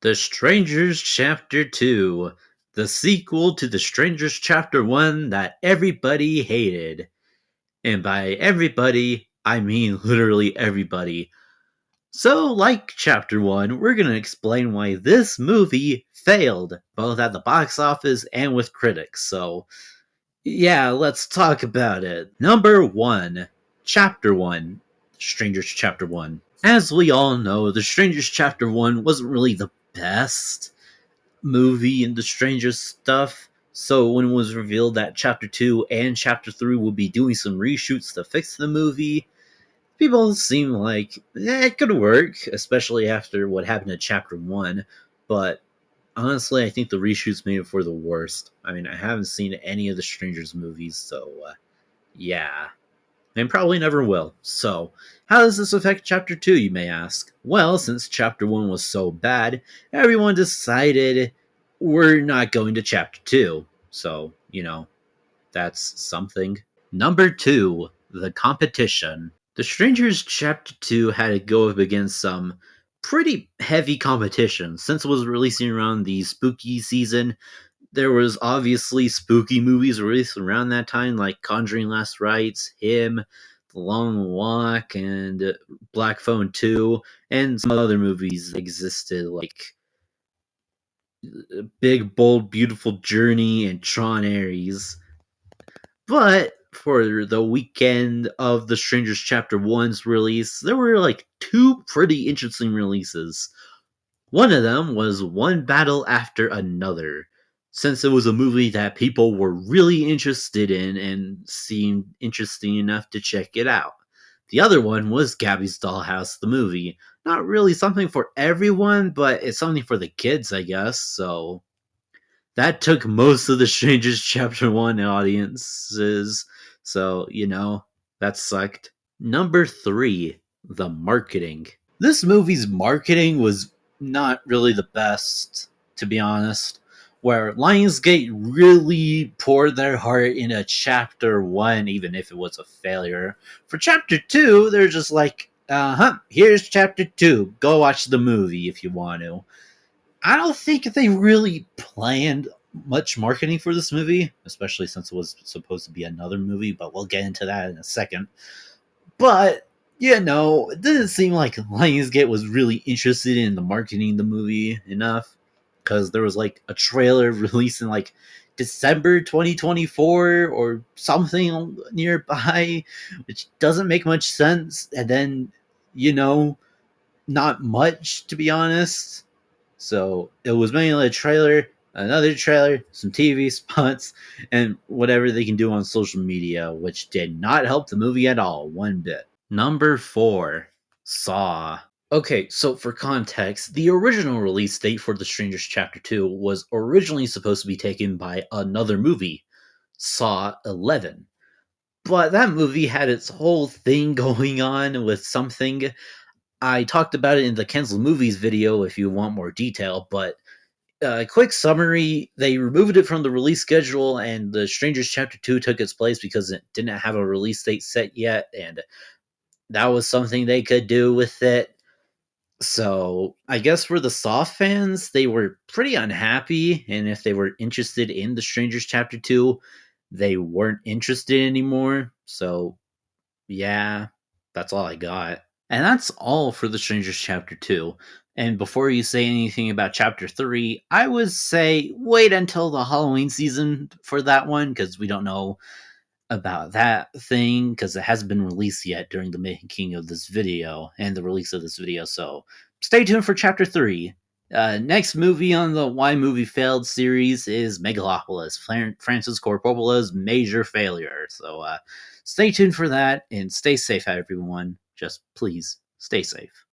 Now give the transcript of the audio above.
The Strangers Chapter 2, the sequel to The Strangers Chapter 1 that everybody hated. And by everybody, I mean literally everybody. So, like Chapter 1, we're gonna explain why this movie failed, both at the box office and with critics. So, yeah, let's talk about it. Number 1, Chapter 1, Strangers Chapter 1. As we all know, The Strangers Chapter 1 wasn't really the best movie in the Strangers stuff. So when it was revealed that Chapter 2 and Chapter 3 will be doing some reshoots to fix the movie, people seem like it could work, especially after what happened to Chapter 1. But honestly, I think the reshoots made it for the worst. I mean, I haven't seen any of the Strangers movies, so yeah. And probably never will. So, how does this affect Chapter 2, you may ask? Well, since Chapter 1 was so bad, everyone decided we're not going to Chapter 2. So, that's something. Number 2, the competition. The Strangers Chapter 2 had to go up against some pretty heavy competition since it was releasing around the spooky season. There was obviously spooky movies released around that time, like Conjuring Last Rites, Him, The Long Walk, and Black Phone 2, and some other movies existed, like Big, Bold, Beautiful Journey and Tron Ares. But for the weekend of The Strangers Chapter 1's release, there were like two pretty interesting releases. One of them was One Battle After Another, since it was a movie that people were really interested in and seemed interesting enough to check it out. The other one was Gabby's Dollhouse, the movie. Not really something for everyone, but it's something for the kids, I guess, so that took most of the Strangers Chapter 1 audiences, so, that sucked. Number 3, the marketing. This movie's marketing was not really the best, to be honest. Where Lionsgate really poured their heart into Chapter 1, even if it was a failure. For Chapter 2, they're just like, here's Chapter 2. Go watch the movie if you want to. I don't think they really planned much marketing for this movie, especially since it was supposed to be another movie, but we'll get into that in a second. But, it didn't seem like Lionsgate was really interested in the marketing the movie enough, because there was like a trailer released in like December 2024 or something nearby, which doesn't make much sense. And then, not much, to be honest. So it was mainly a trailer, another trailer, some TV spots, and whatever they can do on social media, which did not help the movie at all, one bit. Number 4, Saw. Okay, so for context, the original release date for The Strangers Chapter 2 was originally supposed to be taken by another movie, Saw 11. But that movie had its whole thing going on with something. I talked about it in the Cancel Movies video if you want more detail, but quick summary, they removed it from the release schedule and The Strangers Chapter 2 took its place because it didn't have a release date set yet, and that was something they could do with it. So I guess for the Saw fans, they were pretty unhappy, and if they were interested in The Strangers Chapter 2, they weren't interested anymore. So yeah, that's all I got. And that's all for The Strangers Chapter 2. And before you say anything about Chapter 3, I would say wait until the Halloween season for that one, because we don't know about that thing, because it hasn't been released yet during the making of this video and the release of this video. So stay tuned for Chapter 3. Next movie on the Why Movie Failed series is Megalopolis, Francis Coppola's major failure. So stay tuned for that, and stay safe, everyone. Just please stay safe.